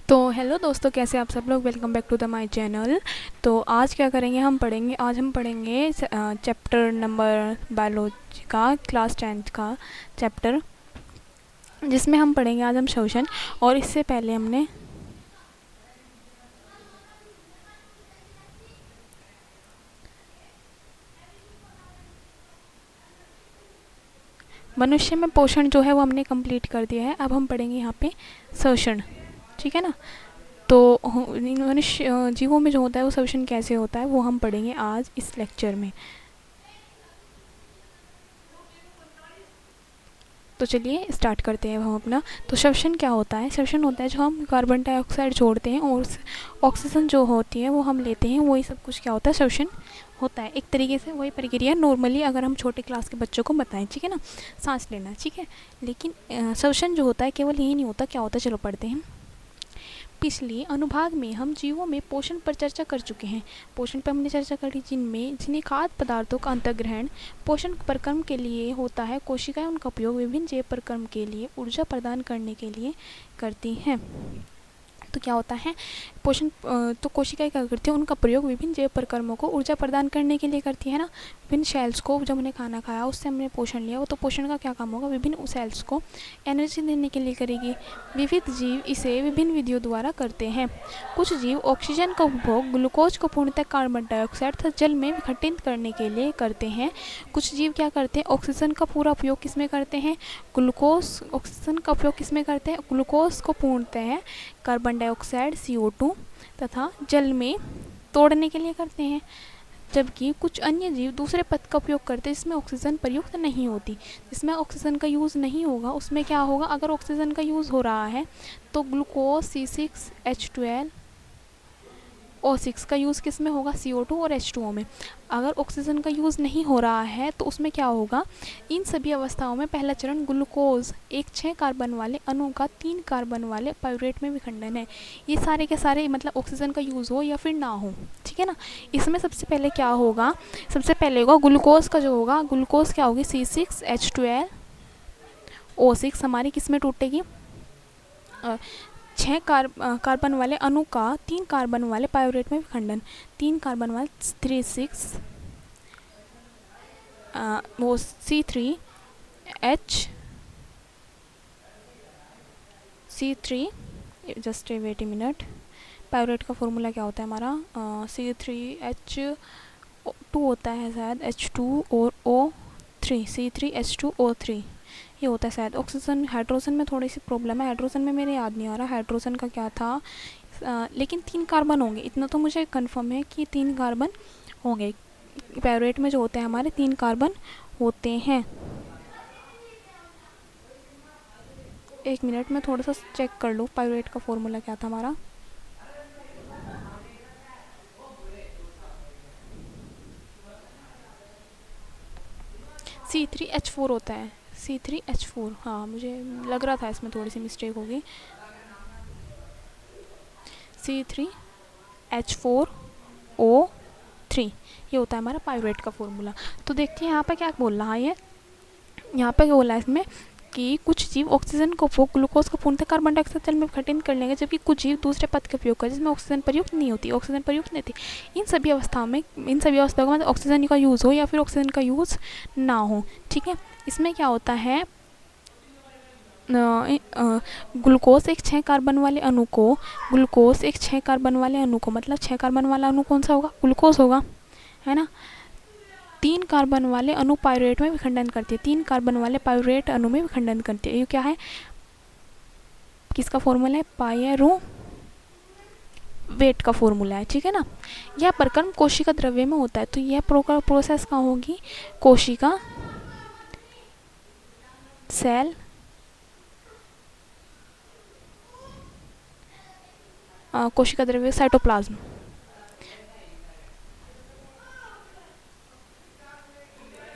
तो हेलो दोस्तों, कैसे आप सब लोग। Welcome back to the my channel. तो आज क्या करेंगे, आज हम पढ़ेंगे चैप्टर नंबर बायोलॉजी का, क्लास 10th का चैप्टर, जिसमें हम पढ़ेंगे आज हम शोषण। और इससे पहले हमने मनुष्य में पोषण जो है वो हमने कंप्लीट कर दिया है। अब हम पढ़ेंगे यहाँ पे शोषण, ठीक है ना। तो मनुष्य जीवों में जो होता है वो शोषण कैसे होता है वो हम पढ़ेंगे आज इस लेक्चर में। तो चलिए स्टार्ट करते हैं हम अपना। तो श्वसन क्या होता है। श्वसन होता है जो हम कार्बन डाइऑक्साइड छोड़ते हैं और ऑक्सीजन जो होती है वो हम लेते हैं, वही सब कुछ क्या होता है, श्वसन होता है। एक तरीके से वही प्रक्रिया नॉर्मली अगर हम छोटे क्लास के बच्चों को बताएं, ठीक है ना, सांस लेना, ठीक है। लेकिन श्वसन जो होता है केवल यही नहीं होता, क्या होता है चलो पढ़ते हैं। पिछले अनुभाग में हम जीवों में पोषण पर चर्चा कर चुके हैं। पोषण पर हमने चर्चा करी जिन्हें खाद्य पदार्थों का अंतर्ग्रहण पोषण प्रक्रम के लिए होता है। कोशिकाएं उनका उपयोग विभिन्न जैव प्रक्रम के लिए ऊर्जा प्रदान करने के लिए करती हैं। तो क्या होता है पोषण, तो कोशिकाएं क्या करती हैं, उनका प्रयोग विभिन्न जैव प्रक्रमों को ऊर्जा प्रदान करने के लिए करती है ना। विभिन्न सेल्स को, जब हमने खाना खाया उससे हमने पोषण लिया, वो तो पोषण का क्या काम होगा, विभिन्न सेल्स को एनर्जी देने के लिए करेगी। विविध जीव इसे विभिन्न विधियों द्वारा करते हैं। कुछ जीव ऑक्सीजन का उपभोग ग्लूकोज को पूर्णतः कार्बन डाइऑक्साइड तथा जल में विघटित करने के लिए करते हैं। कुछ जीव क्या करते हैं, ऑक्सीजन का पूरा उपयोग किस में करते हैं, ग्लूकोज, ऑक्सीजन का उपयोग किस में करते हैं, ग्लूकोज को पूर्णतः कार्बन डाइऑक्साइड CO2 तथा जल में तोड़ने के लिए करते हैं। जबकि कुछ अन्य जीव दूसरे पद का उपयोग करते हैं जिसमें ऑक्सीजन प्रयुक्त नहीं होती। जिसमें ऑक्सीजन का यूज़ नहीं होगा उसमें क्या होगा, अगर ऑक्सीजन का यूज़ हो रहा है तो ग्लूकोज C6H12 O6 का यूज़ किस में होगा, CO2 और H2O में। अगर ऑक्सीजन का यूज़ नहीं हो रहा है तो उसमें क्या होगा, इन सभी अवस्थाओं में पहला चरण ग्लूकोज एक 6 कार्बन वाले अणु का 3 कार्बन वाले पाइरूवेट में विखंडन है। ये सारे के सारे मतलब ऑक्सीजन का यूज़ हो या फिर ना हो, ठीक है ना। इसमें सबसे पहले क्या होगा, सबसे पहले होगा ग्लूकोज का जो होगा, ग्लूकोज क्या होगी, C6H12 O6 हमारी किस में टूटेगी, 6 कार्बन वाले अणु का 3 कार्बन वाले पाइरूवेट में विखंडन। 3 कार्बन वाले 36 वो C3 just wait a minute. Pyruvate का फॉर्मूला क्या होता है हमारा, C3H2 होता है शायद, H2 और O3, C3H2O3 ये होता है शायद। ऑक्सीजन हाइड्रोजन में थोड़ी सी प्रॉब्लम है, हाइड्रोजन में मेरे याद नहीं आ रहा हाइड्रोजन का क्या था, लेकिन 3 कार्बन होंगे, इतना तो मुझे कंफर्म है कि 3 कार्बन होंगे। पाइरूवेट में जो होते हैं हमारे 3 कार्बन होते हैं। एक मिनट में थोड़ा सा चेक कर लूँ पाइरूवेट का फॉर्मूला क्या था हमारा। C3H4 होता है, C3H4, हाँ मुझे लग रहा था इसमें थोड़ी सी मिस्टेक होगी। C3H4O3 ये होता है हमारा पाइरूवेट का फॉर्मूला। तो देखते हैं यहाँ पे क्या बोल रहा है, यहाँ पे क्या बोला है इसमें कि कुछ जीव ऑक्सीजन को उपयोग ग्लूकोज को पूर्णतः कार्बन डाइऑक्साइड जल में विघटित कर लेंगे, जबकि कुछ जीव दूसरे पद का उपयोग कर जिसमें ऑक्सीजन प्रयुक्त नहीं होती, ऑक्सीजन प्रयुक्त नहीं थी। इन सभी अवस्थाओं में मतलब ऑक्सीजन का यूज़ हो या फिर ऑक्सीजन का यूज़ ना हो, ठीक है। इसमें क्या होता है, ग्लूकोज एक 6 कार्बन वाले अणु को, ग्लूकोज एक 6 कार्बन वाले अणु को, मतलब 6 कार्बन वाला अणु कौन सा होगा, ग्लूकोज होगा, है ना। 3 कार्बन वाले अणु पाइरूवेट में विखंडन करती है, 3 कार्बन वाले पाइरूवेट अणु में विखंडन करती है। ये क्या है, किसका फॉर्मूला है, पाइरूवेट का फॉर्मूला है, ठीक है ना। यह प्रक्रम कोशिका द्रव्य में होता है, तो यह प्रोसेस कहाँ होगी, कोशिका सेल कोशिका द्रव्य साइटोप्लाज्म,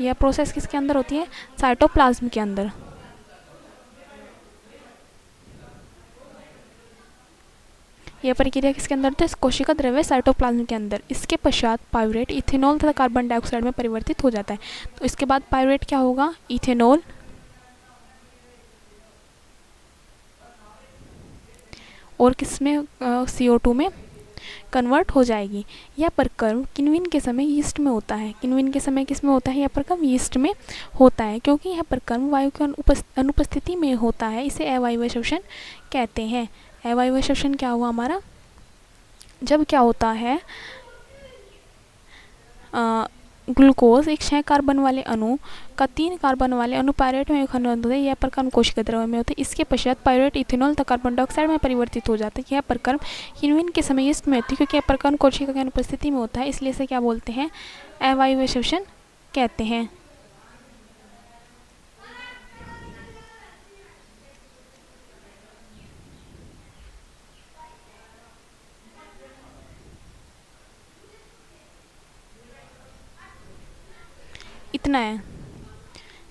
यह प्रोसेस किसके अंदर होती है, साइटोप्लाज्म के अंदर। यह प्रक्रिया किसके अंदर होती है, कोशिका द्रव्य साइटोप्लाज्म के अंदर। इसके पश्चात पाइरूवेट इथेनॉल तथा कार्बन डाइऑक्साइड में परिवर्तित हो जाता है। तो इसके बाद पाइरूवेट क्या होगा, इथेनॉल और किस में CO2 में कन्वर्ट हो जाएगी। यह प्रक्रम किण्वन के समय यीस्ट में होता है। किण्वन के समय किस में होता है? यह प्रक्रम यीस्ट में होता है। क्योंकि यह प्रक्रम वायु की अनुपस्थिति में होता है, इसे अवायवीय श्वसन कहते हैं। अवायवीय श्वसन क्या हुआ हमारा? जब क्या होता है, ग्लूकोज एक 6 कार्बन वाले अणु का 3 कार्बन वाले अणु पायरेट में विखंडन होता है। यह प्रक्रम कोशिका द्रव्य में होता है। इसके पश्चात पायरेट इथेनॉल तथा कार्बन डाइऑक्साइड में परिवर्तित हो जाता है। यह प्रक्रम किण्वन के समय यीस्ट में होती है। क्योंकि यह प्रक्रम कोशिका की अनुपस्थिति में होता है, इसलिए इसे क्या बोलते हैं? अवायवीय श्वसन कहते हैं। इतना है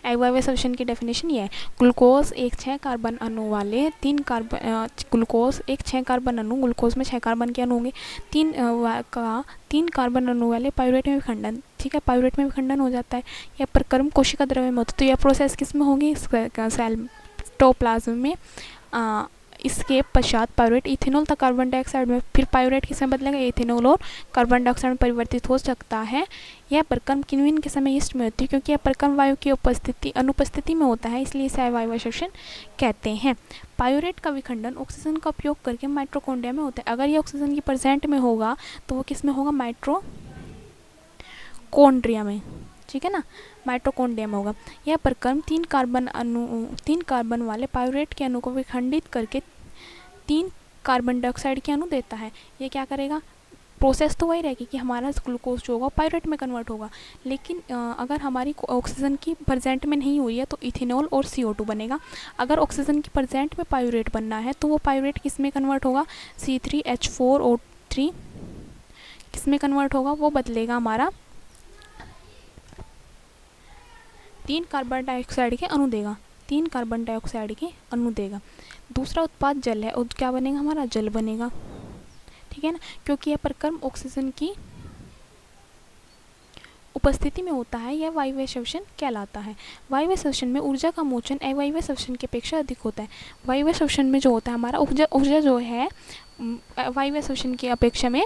अवायवीय श्वसन की डेफिनेशन। ये है ग्लूकोज एक 6 कार्बन अणु वाले 3 कार्बन ग्लूकोज एक 6 कार्बन अणु, ग्लूकोज में 6 कार्बन के अणु होंगे, 3 कार्बन अणु वाले पायरेट में विखंडन। ठीक है, पायरेट में विखंडन हो जाता है। यह प्रक्रम कोशिका द्रव्य में होता है। तो यह प्रोसेस किस में होगी? साइटोप्लाज्म में। इसके पश्चात पायरेट इथेनॉल तथा कार्बन डाइऑक्साइड में, फिर पायरेट किसमें बदलेगा? इथेनॉल और कार्बन डाइऑक्साइड में परिवर्तित हो सकता है। यह प्रक्रम किण्वन के समय यीस्ट में होती है। क्योंकि यह प्रक्रम वायु की अनुपस्थिति में होता है, इसलिए इसे अवायवीय श्वसन कहते हैं। पायरेट का विखंडन ऑक्सीजन का उपयोग करके माइटोकॉन्ड्रिया में होता है। अगर ये ऑक्सीजन की प्रेजेंट में होगा तो वो किस में होगा? माइटोकॉन्ड्रिया में। ठीक है ना, माइटोकॉन्ड्रिया में होगा। यह प्रक्रम 3 कार्बन वाले पायरेट के अणु को विखंडित करके 3 कार्बन डाइऑक्साइड के अणु देता है। ये क्या करेगा? प्रोसेस तो वही रहेगी कि हमारा ग्लूकोज जो होगा पायरेट में कन्वर्ट होगा, लेकिन अगर हमारी ऑक्सीजन की प्रेजेंट में नहीं हुई है तो इथेनॉल और CO2 बनेगा। अगर ऑक्सीजन की प्रेजेंट में पायरेट बनना है तो वो पायरेट किस में कन्वर्ट होगा? C3H4O3 किस में कन्वर्ट होगा? वो बदलेगा हमारा 3 कार्बन डाइऑक्साइड के अणु देगा। 3 कार्बन डाइऑक्साइड के अणु देगा। दूसरा उत्पाद जल है, और क्या बनेगा हमारा? जल बनेगा। ठीक है ना, क्योंकि यह प्रक्रम ऑक्सीजन की उपस्थिति में होता है। यह वायवीय श्वसन कहलाता है। वायवीय श्वसन में ऊर्जा का मोचन अवायवीय श्वसन की अपेक्षा अधिक होता है। वायवीय श्वसन में जो होता है हमारा ऊर्जा जो है वायवीय श्वसन की अपेक्षा में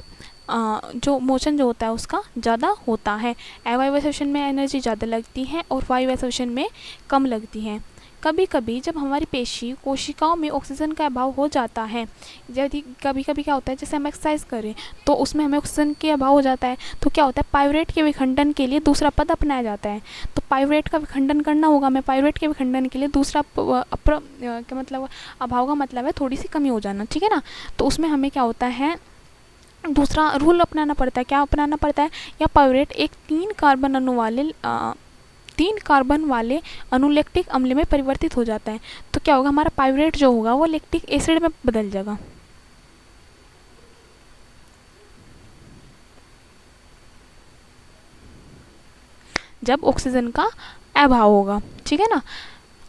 जो मोचन जो होता है उसका ज़्यादा होता है। अवायवीय श्वसन में एनर्जी ज़्यादा लगती है और वायवीय श्वसन में कम लगती है। कभी कभी जब हमारी पेशी कोशिकाओं में ऑक्सीजन का अभाव हो जाता है, यदि कभी कभी क्या होता है, जैसे हम एक्सरसाइज करें तो उसमें हमें ऑक्सीजन के अभाव हो जाता है, तो क्या होता है? पायरेट के विखंडन के लिए दूसरा पद अपनाया जाता है। तो पायरेट का विखंडन करना होगा हमें। पायरेट के विखंडन के लिए दूसरा क्या मतलब? अभाव का मतलब है थोड़ी सी कमी हो जाना। ठीक है ना, तो उसमें हमें क्या होता है? दूसरा रूल अपनाना पड़ता है। क्या अपनाना पड़ता है? या पायरेट एक 3 कार्बन वाले अणु लैक्टिक अम्ल में परिवर्तित हो जाता है। तो क्या होगा? हमारा पायरेट जो होगा वो लैक्टिक एसिड में बदल जाएगा। जब ऑक्सीजन का अभाव होगा। ठीक है ना,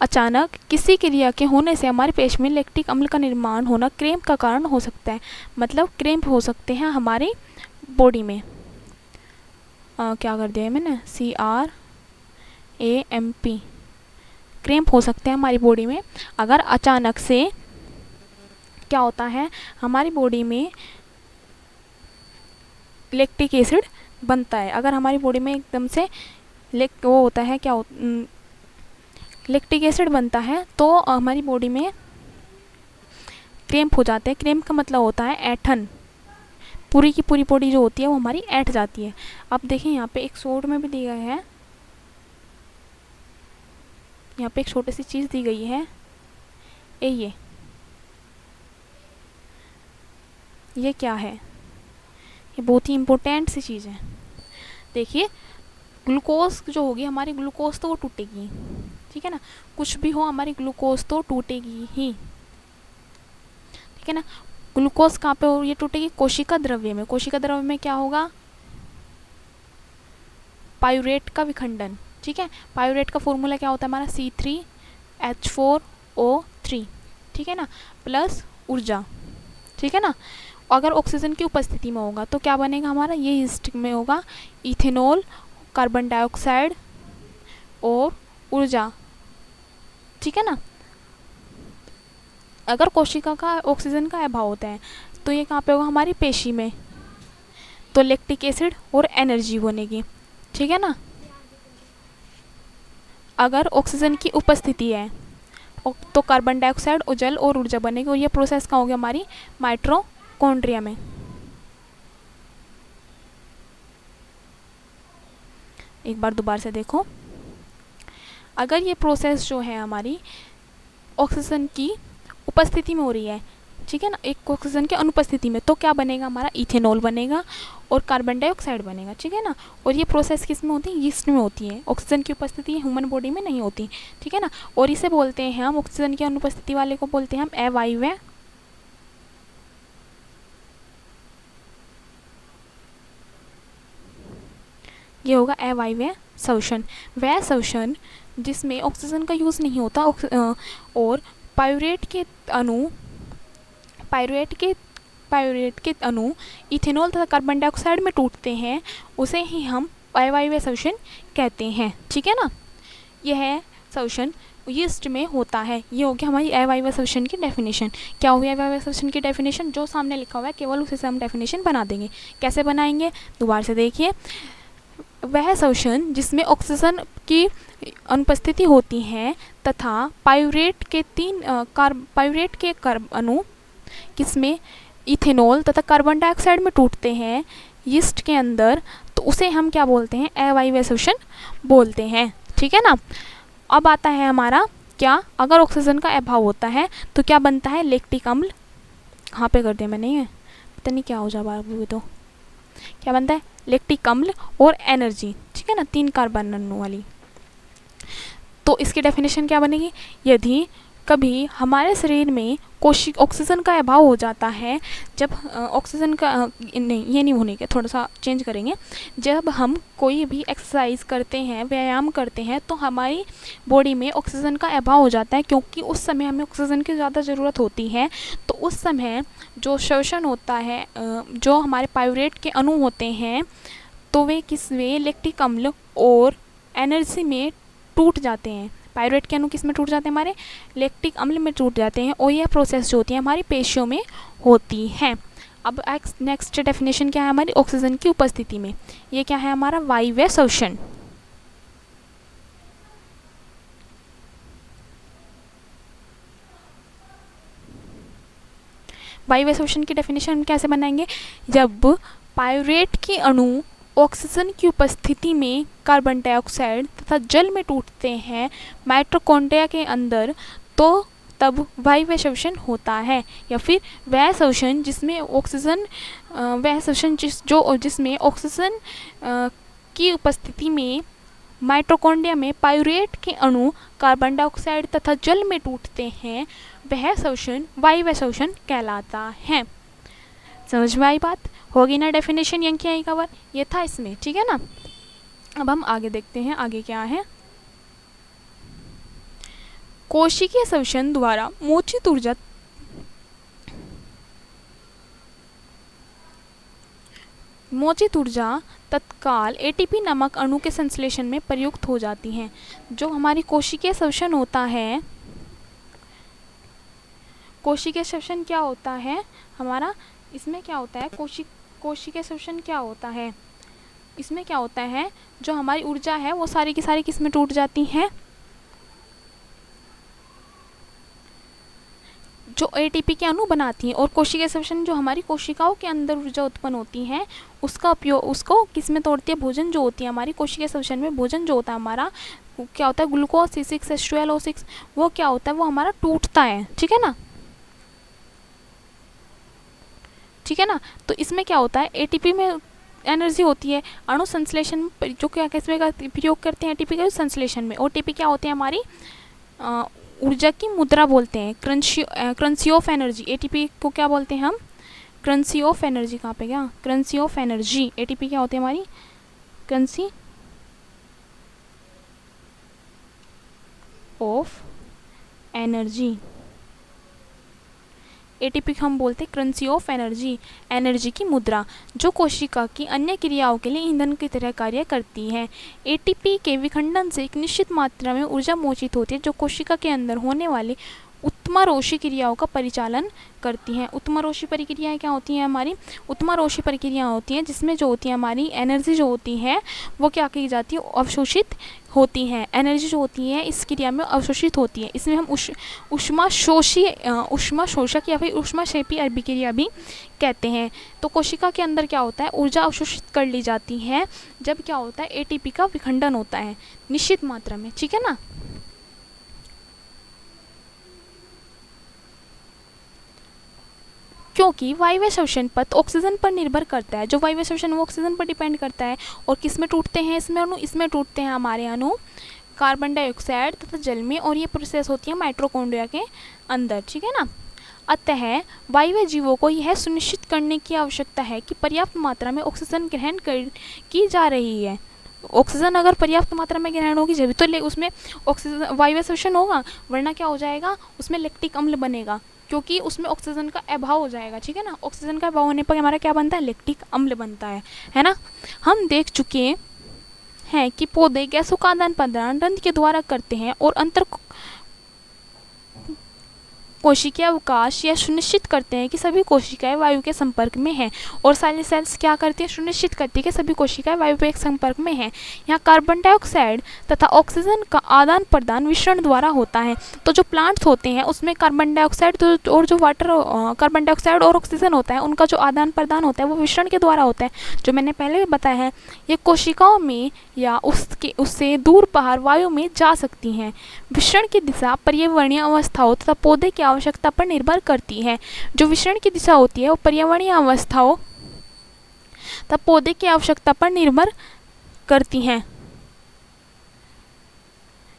अचानक किसी क्रिया के होने से हमारे पेश में लैक्टिक अम्ल का निर्माण होना क्रैम्प का कारण हो सकता है। मतलब क्रैम्प हो सकते हैं हमारी बॉडी में। क्या कर दिया है मैंने? CRAMP क्रैम्प हो सकते हैं हमारी बॉडी में अगर अचानक से क्या होता है? हमारी बॉडी में लैक्टिक एसिड बनता है। अगर हमारी बॉडी में एकदम से वो होता है, क्या लैक्टिक एसिड बनता है तो हमारी बॉडी में क्रैम्प हो जाते हैं। क्रैम्प का मतलब होता है ऐंठन। पूरी की पूरी बॉडी जो होती है वो हमारी ऐंठ जाती है। अब देखें यहाँ पे एक शॉर्ट में भी दी गई है, यहाँ पे एक छोटी सी चीज़ दी गई है। ये क्या है? ये बहुत ही इम्पोर्टेंट सी चीज़ है। देखिए, ग्लूकोज जो होगी हमारी, ग्लूकोज तो वो टूटेगी। ठीक है ना, कुछ भी हो हमारी ग्लूकोज तो टूटेगी ही। ठीक है ना, ग्लूकोज कहाँ पे ये टूटेगी? कोशिका द्रव्य में। कोशिका द्रव्य में क्या होगा? पायरेट का विखंडन। ठीक है, पायरेट का फॉर्मूला क्या होता है हमारा? C3H4O3। ठीक है ना, प्लस ऊर्जा। ठीक है ना, अगर ऑक्सीजन की उपस्थिति में होगा तो क्या बनेगा हमारा? ये यीस्ट में होगा इथेनॉल, कार्बन डाइऑक्साइड और ऊर्जा। ठीक है ना, अगर कोशिका का ऑक्सीजन का अभाव होता है तो ये कहाँ पे होगा, हमारी पेशी में, तो लैक्टिक एसिड और एनर्जी बनेगी, ठीक है ना। अगर ऑक्सीजन की उपस्थिति है तो कार्बन डाइऑक्साइड और जल और ऊर्जा बनेगी, और ये प्रोसेस कहाँ होगी, हमारी माइटोकॉन्ड्रिया में। एक बार दोबारा से देखो, अगर ये प्रोसेस जो है हमारी ऑक्सीजन की उपस्थिति में हो रही है, ठीक है ना, एक ऑक्सीजन के अनुपस्थिति में, तो क्या बनेगा, हमारा इथेनॉल बनेगा और कार्बन डाइऑक्साइड बनेगा, ठीक है ना। और ये प्रोसेस किस में होती है, यीस्ट में होती है। ऑक्सीजन की उपस्थिति ह्यूमन बॉडी में नहीं होती, ठीक है ना। और इसे बोलते हैं हम, ऑक्सीजन की अनुपस्थिति वाले को बोलते हैं हम अवायवीय, ये होगा अवायवीय शोषण। वह शोषण जिसमें ऑक्सीजन का यूज़ नहीं होता और पायरेट के अणु इथेनॉल तथा कार्बन डाइऑक्साइड में टूटते हैं, उसे ही हम अवायवीय शोषण कहते हैं, ठीक है ना। यह शोषण यीस्ट में होता है। ये हो गया हमारी अवायवीय शोषण की डेफिनेशन। क्या हो गया अवायवीय शोषण की डेफिनेशन, जो सामने लिखा हुआ है केवल उसी से हम डेफिनेशन बना देंगे। कैसे बनाएंगे, दोबारा से देखिए, वह शोषण जिसमें ऑक्सीजन की अनुपस्थिति होती है तथा पायरेट के अणु किसमें इथेनॉल तथा कार्बन डाइऑक्साइड में टूटते हैं यीस्ट के अंदर, तो उसे हम क्या बोलते हैं, अवायवीय शोषण बोलते हैं, ठीक है ना। अब आता है हमारा क्या, अगर ऑक्सीजन का अभाव होता है तो क्या बनता है, लैक्टिक अम्ल, कहाँ पे कर दिया मैंने, ये पता नहीं क्या हो जा बाबू, तो क्या बनता है, लैक्टिक अम्ल और एनर्जी, ठीक है ना, 3 कार्बन अणु वाली। तो इसकी डेफिनेशन क्या बनेगी, यदि कभी हमारे शरीर में ऑक्सीजन का अभाव हो जाता है, जब ऑक्सीजन का नहीं, ये नहीं होने के, थोड़ा सा चेंज करेंगे, जब हम कोई भी एक्सरसाइज करते हैं, व्यायाम करते हैं, तो हमारी बॉडी में ऑक्सीजन का अभाव हो जाता है, क्योंकि उस समय हमें ऑक्सीजन की ज़्यादा ज़रूरत होती है। तो उस समय जो शोषण होता है, जो हमारे पायरेट के अणु होते हैं, तो वे लैक्टिक अम्ल और एनर्जी में टूट जाते हैं। पायरेट के अणु किस में टूट जाते हैं, हमारे लैक्टिक अम्ल में टूट जाते हैं, और यह प्रोसेस जो होती है हमारी पेशियों में होती है। अब नेक्स्ट डेफिनेशन क्या है हमारी, ऑक्सीजन की उपस्थिति में, ये क्या है हमारा, वायवीय शोषण। वायवीय शोषण की डेफिनेशन कैसे बनाएंगे, जब पायरेट के अणु ऑक्सीजन की उपस्थिति में कार्बन डाइऑक्साइड तथा जल में टूटते हैं माइटोकॉन्ड्रिया के अंदर, तो तब वायवीय शोषण होता है। या फिर वह शोषण जिसमें ऑक्सीजन जिसमें ऑक्सीजन की उपस्थिति में माइटोकॉन्ड्रिया में पायरेट के अणु कार्बन डाइऑक्साइड तथा जल में टूटते हैं, वह शोषण वायवीय शोषण कहलाता है। समझ में आई बात, होगी ना डेफिनेशन, यहाँ की आई कवर, ये था इसमें, ठीक है ना। अब हम आगे देखते हैं, आगे क्या है, कोशिकीय शोषण द्वारा मोचित ऊर्जा तत्काल एटीपी नामक अणु के संश्लेषण में प्रयुक्त हो जाती हैं। जो हमारी कोशिकीय शोषण होता है, कोशिकीय शोषण क्या होता है हमारा, इसमें क्या होता है, कोशिकीय शोषण क्या होता है, इसमें क्या होता है, जो हमारी ऊर्जा है वो सारी की सारी किस में टूट जाती है, जो एटीपी के अणु बनाती हैं। और कोशिकीय शोषण जो हमारी कोशिकाओं के अंदर ऊर्जा उत्पन्न होती है, उसका उपयोग, उसको किस में तोड़ती है, भोजन जो होती है हमारी कोशिकीय शोषण में, भोजन जो होता है हमारा, क्या होता है, ग्लूकोज C6 H12O6, वो क्या होता है, वो हमारा टूटता है, ठीक है ना, ठीक है ना। तो इसमें क्या होता है, एटीपी में एनर्जी होती है, अणु संश्लेषण में जो क्या किसमें का प्रयोग करते हैं, एटीपी का संश्लेषण में। ओटीपी क्या होती है हमारी, ऊर्जा की मुद्रा बोलते हैं, करेंसी ऑफ एनर्जी। एटीपी को क्या बोलते हैं हम, करेंसी ऑफ एनर्जी। कहाँ पे क्या, करेंसी ऑफ एनर्जी। एटीपी क्या होती है हमारी, करेंसी ऑफ एनर्जी। एटीपी हम बोलते हैं करेंसी ऑफ एनर्जी, एनर्जी की मुद्रा, जो कोशिका की अन्य क्रियाओं के लिए ईंधन की तरह कार्य करती है। एटीपी के विखंडन से एक निश्चित मात्रा में ऊर्जा मोचित होती है, जो कोशिका के अंदर होने वाले उत्तमारोशी क्रियाओं का परिचालन करती हैं। उत्तमारोशी प्रक्रियाएं क्या होती हैं हमारी? उत्तमारोशी प्रक्रिया होती हैं जिसमें जो होती है हमारी एनर्जी जो होती है वो क्या की जाती है? अवशोषित होती हैं। एनर्जी जो होती है इस क्रिया में अवशोषित होती है। इसमें हम ऊष्मा शोषक या फिर ऊष्माक्षेपी अभिक्रिया भी कहते हैं। तो कोशिका के अंदर क्या होता है? ऊर्जा अवशोषित कर ली जाती है जब क्या होता है? एटीपी का विखंडन होता है निश्चित मात्रा में, ठीक है ना। क्योंकि वायवीय श्वसन पथ ऑक्सीजन पर निर्भर करता है। जो वायवीय श्वसन वो ऑक्सीजन पर डिपेंड करता है। और किस में टूटते हैं इसमें अणु? इसमें टूटते हैं हमारे अणु कार्बन डाइऑक्साइड तथा जल में, और ये प्रोसेस होती है माइटोकॉन्ड्रिया के अंदर, ठीक है ना। अतः वायवीय जीवों को यह सुनिश्चित करने की आवश्यकता है कि पर्याप्त मात्रा में ऑक्सीजन ग्रहण की जा रही है। ऑक्सीजन अगर पर्याप्त मात्रा में ग्रहण होगी जब तो उसमें ऑक्सीजन वायवीय श्वसन होगा, वरना क्या हो जाएगा? उसमें लैक्टिक अम्ल बनेगा, क्योंकि उसमें ऑक्सीजन का अभाव हो जाएगा, ठीक है ना। ऑक्सीजन का अभाव होने पर हमारा क्या बनता है? लैक्टिक अम्ल बनता है ना। हम देख चुके हैं कि पौधे गैसों का आदान प्रदान रंध्र के द्वारा करते हैं और अंतर कोशिकीय अवकाश यह सुनिश्चित करते हैं कि सभी कोशिकाएं वायु के संपर्क में हैं। और सारी सेल्स क्या करती है? सुनिश्चित करती है कि सभी कोशिकाएं वायु के संपर्क में हैं। यहाँ कार्बन डाइऑक्साइड तथा ऑक्सीजन का आदान प्रदान विषण द्वारा होता है। तो जो प्लांट्स होते हैं उसमें कार्बन डाइऑक्साइड और जो वाटर कार्बन डाइऑक्साइड और ऑक्सीजन होता है उनका जो आदान प्रदान होता है वो विषण के द्वारा होता है, जो मैंने पहले बताया है। ये कोशिकाओं में या उससे दूर बाहर वायु में जा सकती हैं। विषण की दिशा पर्यावरणीय अवस्थाओं तथा पौधे की आवश्यकता पर निर्भर करती है। जो विषण की दिशा होती है वो पर्यावरणीय अवस्थाओं तथा पौधे की आवश्यकता पर निर्भर करती हैं।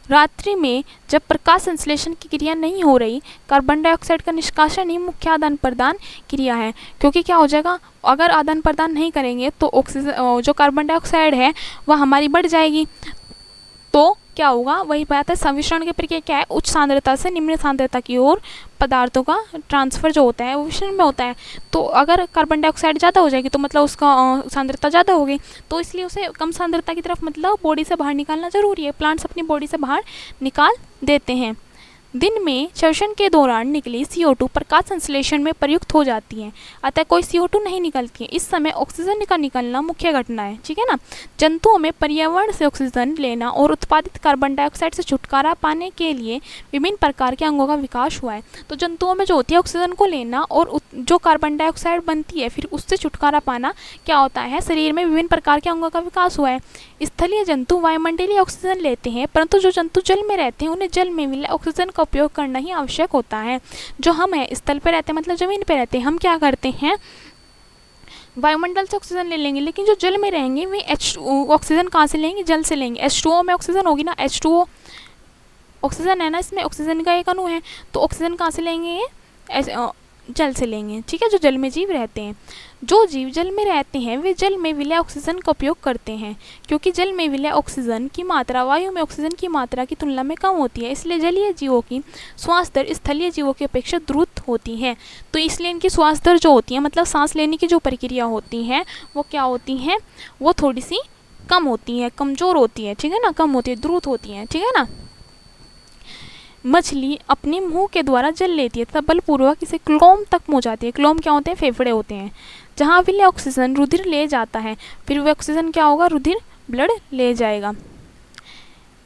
रात्रि में जब प्रकाश संश्लेषण की क्रिया नहीं हो रही, कार्बन डाइऑक्साइड का निष्कासन ही मुख्य आदान प्रदान क्रिया है। क्योंकि क्या हो जाएगा? अगर आदान प्रदान नहीं करेंगे तो ऑक्सीजन जो कार्बन डाइऑक्साइड है वह हमारी बढ़ जाएगी। तो क्या होगा? वही बात है, संविषण की प्रक्रिया क्या है? उच्च सांद्रता से निम्न सांद्रता की ओर पदार्थों का ट्रांसफर जो होता है वो विषण में होता है। तो अगर कार्बन डाइऑक्साइड ज़्यादा हो जाएगी तो मतलब उसका सांद्रता ज़्यादा होगी, तो इसलिए उसे कम सांद्रता की तरफ मतलब बॉडी से बाहर निकालना जरूरी है। प्लांट्स अपनी बॉडी से बाहर निकाल देते हैं। दिन में श्वसन के दौरान निकली CO2 प्रकाश संश्लेषण में प्रयुक्त हो जाती है, अतः कोई CO2 नहीं निकलती है। इस समय ऑक्सीजन का निकलना मुख्य घटना है, ठीक है ना। जंतुओं में पर्यावरण से ऑक्सीजन लेना और उत्पादित कार्बन डाइऑक्साइड से छुटकारा पाने के लिए विभिन्न प्रकार के अंगों का विकास हुआ है। तो जंतुओं में जो होती है ऑक्सीजन को लेना और जो कार्बन डाइऑक्साइड बनती है फिर उससे छुटकारा पाना क्या होता है? शरीर में विभिन्न प्रकार के अंगों का विकास हुआ है। स्थलीय जंतु वायुमंडलीय ऑक्सीजन लेते हैं, परंतु जो जंतु जल में रहते हैं उन्हें जल में मिले ऑक्सीजन का उपयोग करना ही आवश्यक होता है। जो हम है स्थल पे रहते हैं मतलब जमीन पे रहते हैं, हम क्या करते हैं? वायुमंडल से ऑक्सीजन ले लेंगे, लेकिन जो जल में रहेंगे वे ऑक्सीजन कहाँ से लेंगे? जल से लेंगे। H2O में ऑक्सीजन होगी ना, H2O ऑक्सीजन है ना, इसमें ऑक्सीजन का एक अणु है, तो ऑक्सीजन कहाँ से लेंगे? ये जल से लेंगे, ठीक है। जो जल में जीव रहते हैं, जो जीव जल में रहते हैं वे जल में विलय ऑक्सीजन का उपयोग करते हैं, क्योंकि जल में विलय ऑक्सीजन की मात्रा वायु में ऑक्सीजन की मात्रा की तुलना में कम होती है। इसलिए जलीय जीवों की श्वास दर स्थलीय जीवों की अपेक्षा द्रुत होती है। तो इसलिए इनकी श्वास दर जो होती है मतलब सांस लेने की जो प्रक्रिया होती है वो क्या होती है? वो थोड़ी सी कम होती है, कमज़ोर होती है, ठीक है ना, कम होती है, द्रुत होती है, ठीक है ना। मछली अपने मुंह के द्वारा जल लेती है तथा बलपूर्वक इसे क्लोम तक पहुंचाती है। क्लोम क्या होते हैं? फेफड़े होते हैं, जहाँ विलय ऑक्सीजन रुधिर ले जाता है। फिर वह ऑक्सीजन क्या होगा? रुधिर ब्लड ले जाएगा।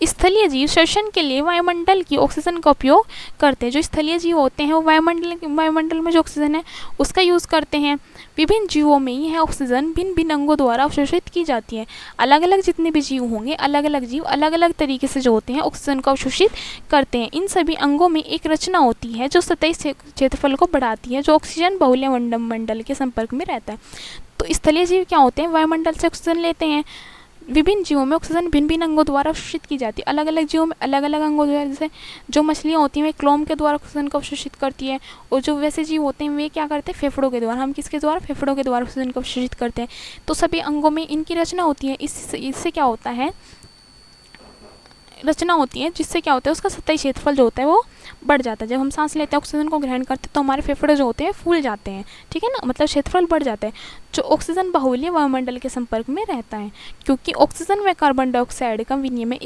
स्थलीय जीव श्वसन के लिए वायुमंडल की ऑक्सीजन का उपयोग करते हैं। जो स्थलीय जीव होते हैं वो वायुमंडल में जो ऑक्सीजन है उसका यूज़ करते हैं। विभिन्न जीवों में यह ऑक्सीजन भिन्न भिन्न अंगों द्वारा अवशोषित की जाती है। अलग अलग जितने भी जीव होंगे अलग अलग जीव अलग अलग तरीके से जो होते हैं ऑक्सीजन को अवशोषित करते हैं। इन सभी अंगों में एक रचना होती है जो सतही क्षेत्रफल को बढ़ाती है, जो ऑक्सीजन बहुल्य मंडल के संपर्क में रहता है। तो स्थलीय जीव क्या होते हैं? वायुमंडल से ऑक्सीजन लेते हैं। विभिन्न जीवों में ऑक्सीजन भिन्न भिन्न अंगों द्वारा अवशोषित की जाती है। अलग अलग जीवों में अलग अलग अंगों द्वारा, जैसे जो मछलियाँ होती हैं वे क्लोम के द्वारा ऑक्सीजन को अवशोषित करती है, और जो वैसे जीव होते हैं वे क्या करते हैं? फेफड़ों के द्वारा। हम किसके द्वारा? फेफड़ों के द्वारा ऑक्सीजन को अवशोषित करते हैं। तो सभी अंगों में इनकी रचना होती है। इससे क्या होता है? रचना होती है जिससे क्या होता है? उसका सतही क्षेत्रफल जो होता है वो बढ़ जाता है। जब हम सांस लेते हैं, ऑक्सीजन को ग्रहण करते हैं, तो हमारे फेफड़े जो होते हैं फूल जाते हैं, ठीक है ना, मतलब क्षेत्रफल बढ़ जाता है। जो ऑक्सीजन बाहुल्य वायुमंडल के संपर्क में रहता है, क्योंकि ऑक्सीजन व कार्बन डाइऑक्साइड का विनिमय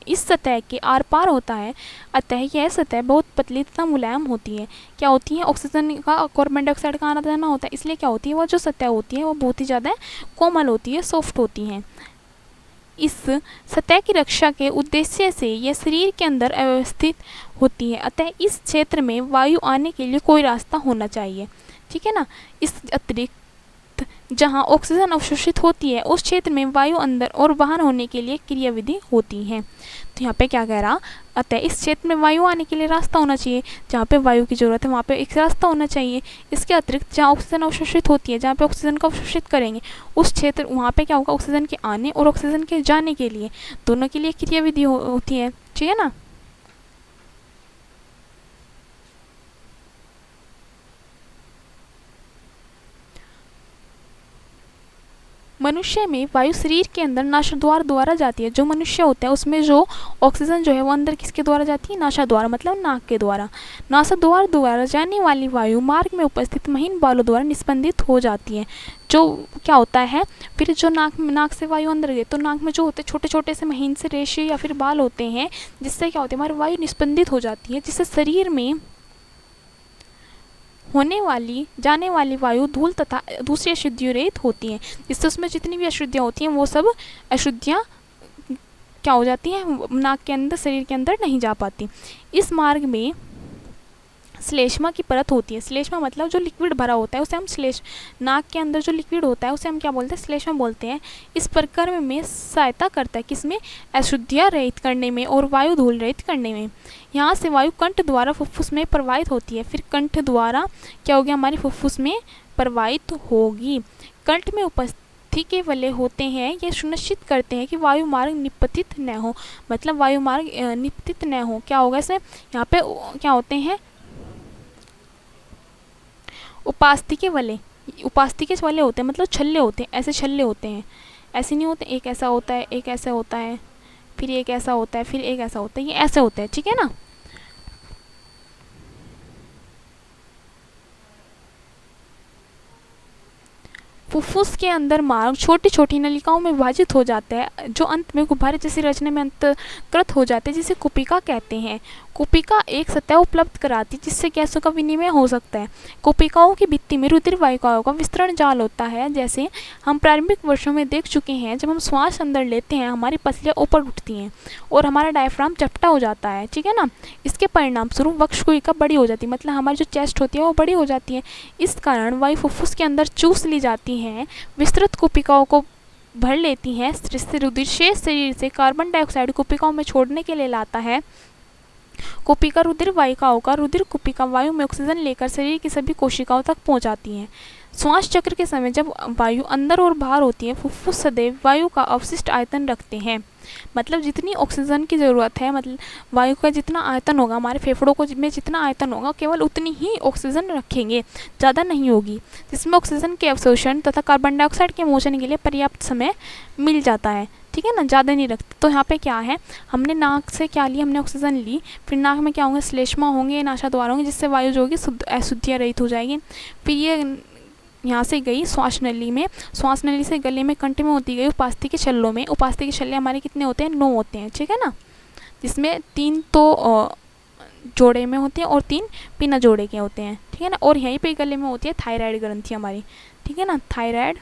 इस सतह के आर पार होता है, अतः यह सतह बहुत पतली तथा मुलायम होती है। क्या होती है, ऑक्सीजन का कार्बन डाइऑक्साइड का आना जाना होता है, इसलिए क्या होती है, वो जो सतह होती है वो बहुत ही ज़्यादा कोमल होती है, सॉफ्ट होती हैं। इस सतह की रक्षा के उद्देश्य से यह शरीर के अंदर अव्यवस्थित होती है, अतः इस क्षेत्र में वायु आने के लिए कोई रास्ता होना चाहिए, ठीक है ना। इस अतिरिक्त जहाँ ऑक्सीजन अवशोषित होती है, उस क्षेत्र में वायु अंदर और बाहर होने के लिए क्रियाविधि होती है। तो यहाँ पे क्या कह रहा, अतः इस क्षेत्र में वायु आने के लिए रास्ता होना चाहिए, जहाँ पे वायु की जरूरत है वहाँ पे एक रास्ता होना चाहिए। इसके अतिरिक्त जहाँ ऑक्सीजन अवशोषित होती है, जहाँ पे ऑक्सीजन को अवशोषित करेंगे, उस क्षेत्र वहाँ पे क्या होगा, ऑक्सीजन के आने और ऑक्सीजन के जाने के लिए दोनों के लिए क्रियाविधि होती है, ठीक है ना। मनुष्य में वायु शरीर के अंदर नासाद्वार द्वारा जाती है। जो मनुष्य होता है उसमें जो ऑक्सीजन जो है वो अंदर किसके द्वारा जाती है, नासाद्वार, मतलब नाक के द्वारा। नासाद्वार द्वारा जाने वाली वायु मार्ग में उपस्थित महीन बालों द्वारा निस्पंदित हो जाती है। जो क्या होता है, फिर जो नाक से वायु अंदर गई, तो नाक में जो होते हैं छोटे छोटे से महीन से रेशे या फिर बाल होते हैं, जिससे क्या होता है, हमारी वायु निस्पंदित हो जाती है, जिससे शरीर में होने वाली जाने वाली वायु धूल तथा दूसरी अशुद्धियों रहित होती हैं, जिससे उसमें जितनी भी अशुद्धियाँ होती हैं वो सब अशुद्धियाँ क्या हो जाती हैं, नाक के अंदर, शरीर के अंदर नहीं जा पाती। इस मार्ग में श्लेष्मा की परत होती है। श्लेष्मा मतलब जो लिक्विड भरा होता है उसे हम नाक के अंदर जो लिक्विड होता है उसे हम क्या बोलते हैं, श्लेष्मा बोलते हैं। इस प्रक्रम में सहायता करता है किसमें, अशुद्धियाँ रहित करने में और वायु धूल रहित करने में। यहाँ से वायु कंठ द्वारा फुफ्फुस में प्रवाहित होती है, फिर कंठ द्वारा क्या हो गया, हमारी फुफ्फुस में प्रवाहित होगी। कंठ में उपस्थित के वलय होते हैं, ये सुनिश्चित करते हैं कि वायु मार्ग निपतित न हो, मतलब वायु मार्ग निपतित न हो। क्या होगा इसमें, यहाँ पे क्या होते हैं, उपास्तिके वाले होते हैं, मतलब छल्ले होते हैं, ऐसे छल्ले होते हैं, ऐसे नहीं होते, एक ऐसा होता है, एक ऐसा होता है, फिर एक ऐसा होता है, फिर एक ऐसा होता है, ये ऐसे होता है, ठीक है ना। फुफ्फुस के अंदर मार्ग छोटी छोटी नलिकाओं में विभाजित हो जाता है, जो अंत में गुब्बारे जैसी रचना में अंतर्गत हो जाते हैं, जिसे कुपिका कहते हैं। कुपिका एक सतह उपलब्ध कराती है जिससे गैसों का विनिमय हो सकता है। कुपिकाओं की भित्ति में रुधिर वाहिकाओं का विस्तरण जाल होता है, जैसे हम प्रारंभिक वर्षों में देख चुके हैं। जब हम श्वास अंदर लेते हैं, हमारी पसलियाँ ऊपर उठती हैं और हमारा डायफ्राम चपटा हो जाता है, ठीक है ना। इसके परिणाम स्वरूप वक्षकुहिका बड़ी हो जाती है, मतलब हमारी जो चेस्ट होती है वो बड़ी हो जाती है। इस कारण वायु फुफ्फुस के अंदर चूस ली जाती है, विस्तृत कुपिकाओं को भर लेती हैं, जिससे रुधिर शेष शरीर से कार्बन डाइऑक्साइड कुपिकाओं में छोड़ने के लिए लाता है। कुपिका रुधिर वाहिकाओं का रुधिर कुपिका वायु में ऑक्सीजन लेकर शरीर की सभी कोशिकाओं तक पहुंचाती हैं। श्वास चक्र के समय जब वायु अंदर और बाहर होती है, फुफ्फुस सदैव वायु का अवशिष्ट आयतन रखते हैं, मतलब जितनी ऑक्सीजन की ज़रूरत है, मतलब वायु का जितना आयतन होगा, हमारे फेफड़ों को में जितना आयतन होगा, केवल उतनी ही ऑक्सीजन रखेंगे, ज़्यादा नहीं होगी, जिसमें ऑक्सीजन के अवशोषण तथा कार्बन डाइऑक्साइड के मोचन के लिए पर्याप्त समय मिल जाता है, ठीक है ना, ज़्यादा नहीं रखते। तो यहाँ पे क्या है, हमने नाक से क्या लिया, हमने ऑक्सीजन ली, फिर नाक में क्या होंगे, श्लेष्मा होंगे, नासाद्वार होंगे, जिससे वायु जो होगी अशुद्धियाँ रहित हो जाएगी। फिर ये यहाँ से गई श्वास नली में, श्वास नली से गले में, कंठ में होती गई उपास्थि के छल्लों में। उपास्थि के छल्ले हमारे कितने होते हैं, 9 होते हैं, ठीक है ना, जिसमें 3 तो जोड़े में होते हैं और 3 बिना जोड़े के होते हैं, ठीक है ना। और यहीं पे गले में होती है थायराइड ग्रंथि हमारी, ठीक है ना। थायराइड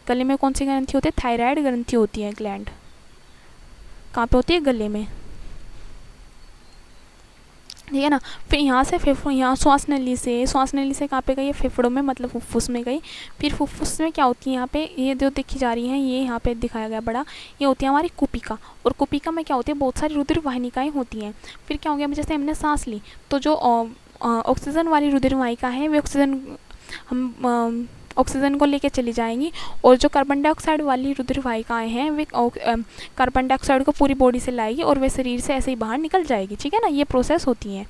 गले में कौन सी ग्रंथि होती है, थायराइड ग्रंथि होती है, ग्लैंड कहाँ पे होती है, गले में, ठीक है ना। फिर यहाँ से फेफड़ों, यहाँ श्वास नली से कहाँ पे गई, फेफड़ों में, मतलब फुफ्फुस में गई। फिर फुफ्फुस में क्या होती है, यहाँ पे ये जो देखी जा रही है, ये यहाँ पे दिखाया गया बड़ा, ये होती है हमारी कुपिका। और कुपिका में क्या होती है, बहुत सारी रुधिर वाहिनिकाएँ होती हैं। फिर क्या हो गया, जैसे हमने सांस ली तो जो ऑक्सीजन वाली रुधिर वाहिका है, वे हम ऑक्सीजन को लेके चली जाएंगी, और जो कार्बन डाइऑक्साइड वाली रुधिर वाहिकाएँ हैं वे कार्बन डाइऑक्साइड को पूरी बॉडी से लाएगी और वे शरीर से ऐसे ही बाहर निकल जाएगी, ठीक है ना। ये प्रोसेस होती है।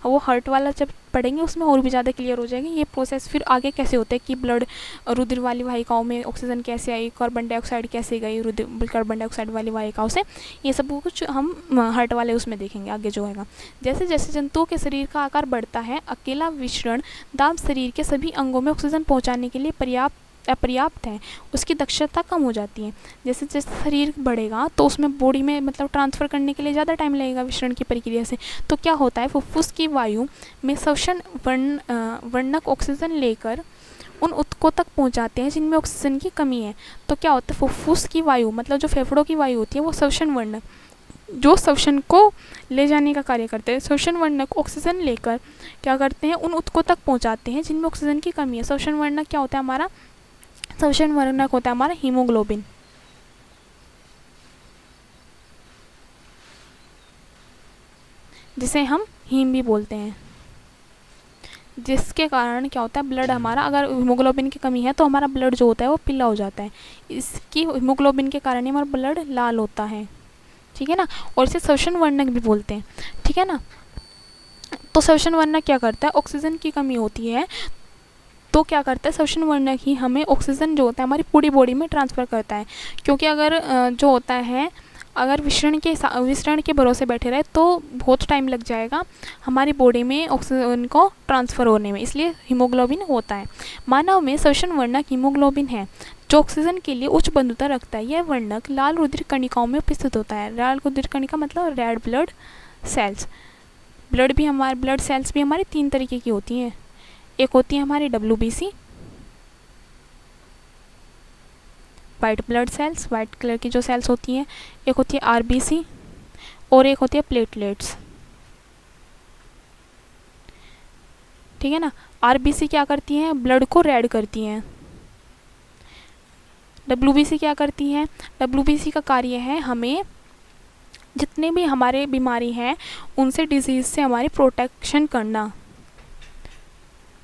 वो हार्ट वाला जब पढ़ेंगे उसमें और भी ज़्यादा क्लियर हो जाएगा ये प्रोसेस फिर आगे कैसे होता है कि ब्लड रुधिर वाली वाहिकाओं में ऑक्सीजन कैसे आई, कार्बन डाइऑक्साइड कैसे गई रुधिर कार्बन डाइऑक्साइड वाली वाहिकाओं से, ये सब कुछ हम हार्ट वाले उसमें देखेंगे आगे जो है। जैसे जैसे जंतुओं के शरीर का आकार बढ़ता है अकेला विसरण दाब शरीर के सभी अंगों में ऑक्सीजन पहुँचाने के लिए अपर्याप्त है, उसकी दक्षता कम हो जाती है। जैसे जैसे शरीर बढ़ेगा तो उसमें बॉडी में मतलब ट्रांसफ़र करने के लिए ज़्यादा टाइम लगेगा विसरण की प्रक्रिया से। तो क्या होता है फुफ्फुस की वायु में श्वसन वर्णक ऑक्सीजन लेकर उन ऊतकों तक पहुंचाते हैं जिनमें ऑक्सीजन की कमी है। तो क्या होता है फुफ्फुस की वायु मतलब जो फेफड़ों की वायु होती है वो श्वसन वर्णक जो श्वसन को ले जाने का कार्य करते हैं। श्वसन वर्णक ऑक्सीजन लेकर क्या करते हैं उन ऊतकों तक पहुंचाते हैं जिनमें ऑक्सीजन की कमी है। श्वसन वर्णक क्या होता है हमारा, श्वसन वर्णक होता है हमारा हीमोग्लोबिन। जिसे हम हीम भी बोलते हैं, जिसके कारण क्या होता है ब्लड हमारा अगर हीमोग्लोबिन की कमी है तो हमारा ब्लड जो होता है वो पीला हो जाता है। इसकी हीमोग्लोबिन के कारण ही हमारा ब्लड लाल होता है, ठीक है ना। और इसे श्वसन वर्णक भी बोलते हैं, ठीक है ना। तो श्वसन वर्णक क्या करता है, ऑक्सीजन की कमी होती है तो क्या करता है श्वसन वर्णक ही हमें ऑक्सीजन जो होता है हमारी पूरी बॉडी में ट्रांसफ़र करता है। क्योंकि अगर जो होता है अगर विसरण के भरोसे बैठे रहे तो बहुत टाइम लग जाएगा हमारी बॉडी में ऑक्सीजन को ट्रांसफ़र होने में, इसलिए हीमोग्लोबिन होता है। मानव में श्वसन वर्णक हीमोग्लोबिन है जो ऑक्सीजन के लिए उच्च बंधुता रखता है। यह वर्णक लाल रुधिर कणिकाओं में उपस्थित होता है। लाल रुधिर कणिका मतलब red blood cells. Blood cells भी हमारी 3 तरीके की होती हैं। एक होती है हमारी WBC white blood cells, white colour की जो सेल्स होती हैं। एक होती है RBC और एक होती है प्लेटलेट्स, ठीक है ना। RBC क्या करती हैं, ब्लड को रेड करती हैं। WBC क्या करती है, WBC का कार्य है हमें जितने भी हमारे बीमारी हैं उनसे डिजीज़ से हमारी प्रोटेक्शन करना,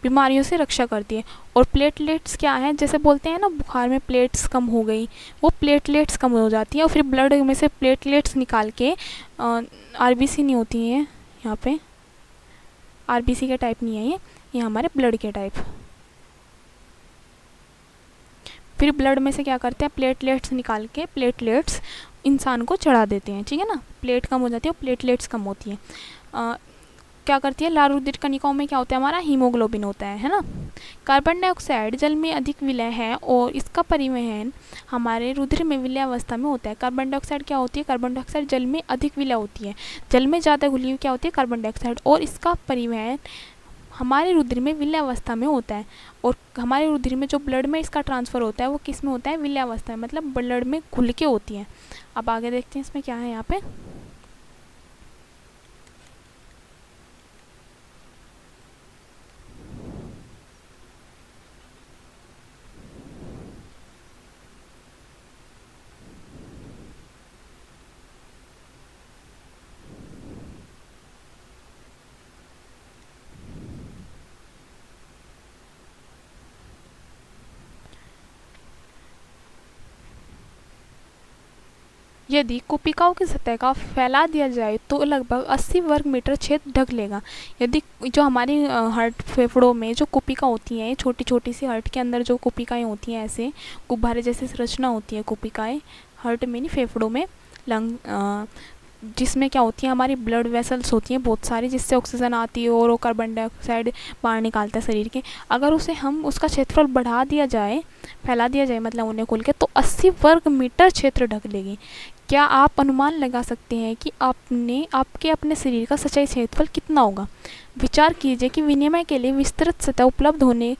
बीमारियों से रक्षा करती है। और प्लेटलेट्स क्या है, जैसे बोलते हैं ना बुखार में प्लेट्स कम हो गई, वो प्लेटलेट्स कम हो जाती है और फिर ब्लड में से प्लेटलेट्स निकाल के RBC नहीं होती हैं, यहाँ पे RBC के टाइप नहीं है ये हमारे ब्लड के टाइप। फिर ब्लड में से क्या करते हैं प्लेटलेट्स निकाल के प्लेटलेट्स इंसान को चढ़ा देते हैं, ठीक है ना। प्लेट कम हो जाती है और प्लेटलेट्स कम होती है। क्या करती है लाल रुधिर कणिकाओं में क्या होता है हमारा हीमोग्लोबिन होता है ना। कार्बन डाइऑक्साइड जल में अधिक विलय है और इसका परिवहन हमारे रुधिर में विलय अवस्था में होता है। कार्बन डाइऑक्साइड क्या होती है, कार्बन डाइऑक्साइड जल में अधिक विलय होती है, जल में ज़्यादा घुली हुई क्या होती है कार्बन डाइऑक्साइड, और इसका परिवहन हमारे रुधिर में विलय अवस्था में होता है। और हमारे रुधिर में जो ब्लड में इसका ट्रांसफ़र होता है वो किस में होता है, विलय अवस्था में, मतलब ब्लड में घुल के होती है। अब आगे देखते हैं इसमें क्या है यहाँ पे। यदि कोशिकाओं की सतह का फैला दिया जाए तो लगभग 80 वर्ग मीटर क्षेत्र ढक लेगा। यदि जो हमारी हार्ट फेफड़ों में जो कोशिका होती हैं, छोटी छोटी सी हार्ट के अंदर जो कोशिकाएं होती हैं, ऐसे गुब्बारे जैसी संरचना होती है कोशिकाएं हार्ट में नहीं फेफड़ों में, लंग जिसमें क्या होती है हमारी ब्लड वेसल्स होती हैं बहुत सारी, जिससे ऑक्सीजन आती है और वो कार्बन डाइऑक्साइड बाहर निकालता है शरीर के। अगर उसे हम उसका क्षेत्रफल बढ़ा दिया जाए, फैला दिया जाए मतलब उन्हें खोल के, तो 80 वर्ग मीटर क्षेत्र ढक लेगी। क्या आप अनुमान लगा सकते हैं कि आपके अपने शरीर का सच्चाई क्षेत्रफल कितना होगा। विचार कीजिए कि विनिमय के लिए विस्तृत सतह उपलब्ध होने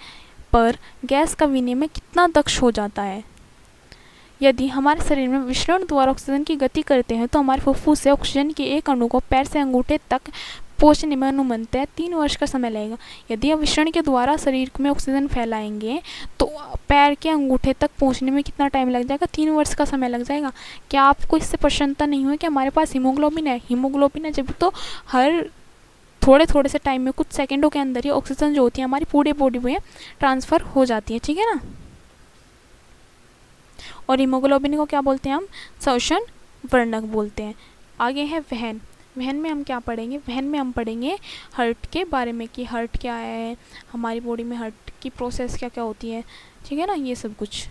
पर गैस का विनिमय कितना दक्ष हो जाता है। यदि हमारे शरीर में विसरण द्वारा ऑक्सीजन की गति करते हैं तो हमारे फुफ्फुस से ऑक्सीजन के एक अणु को पैर से अंगूठे तक पहुँचने में अनुमानतः 3 वर्ष का समय लगेगा। यदि हम विसरण के द्वारा शरीर में ऑक्सीजन फैलाएंगे तो पैर के अंगूठे तक पहुँचने में कितना टाइम लग जाएगा, 3 वर्ष का समय लग जाएगा। क्या आपको इससे प्रसन्नता नहीं हुई कि हमारे पास हीमोग्लोबिन है। हीमोग्लोबिन है जब तो हर थोड़े थोड़े से टाइम में कुछ सेकेंडों के अंदर ही ऑक्सीजन जो होती है हमारी पूरी बॉडी में ट्रांसफ़र हो जाती है, ठीक है ना। और हीमोग्लोबिन को क्या बोलते हैं हम, श्वसन वर्णक बोलते हैं। आगे है वहन। वहन में हम क्या पढ़ेंगे, वहन में हम पढ़ेंगे हार्ट के बारे में कि हार्ट क्या है, हमारी बॉडी में हार्ट की प्रोसेस क्या क्या होती है, ठीक है ना, ये सब कुछ।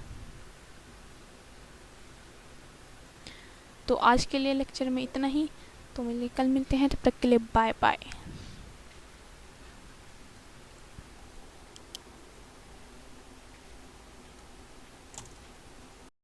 तो आज के लिए लेक्चर में इतना ही, तो कल मिलते हैं, तब तक के लिए बाय बाय।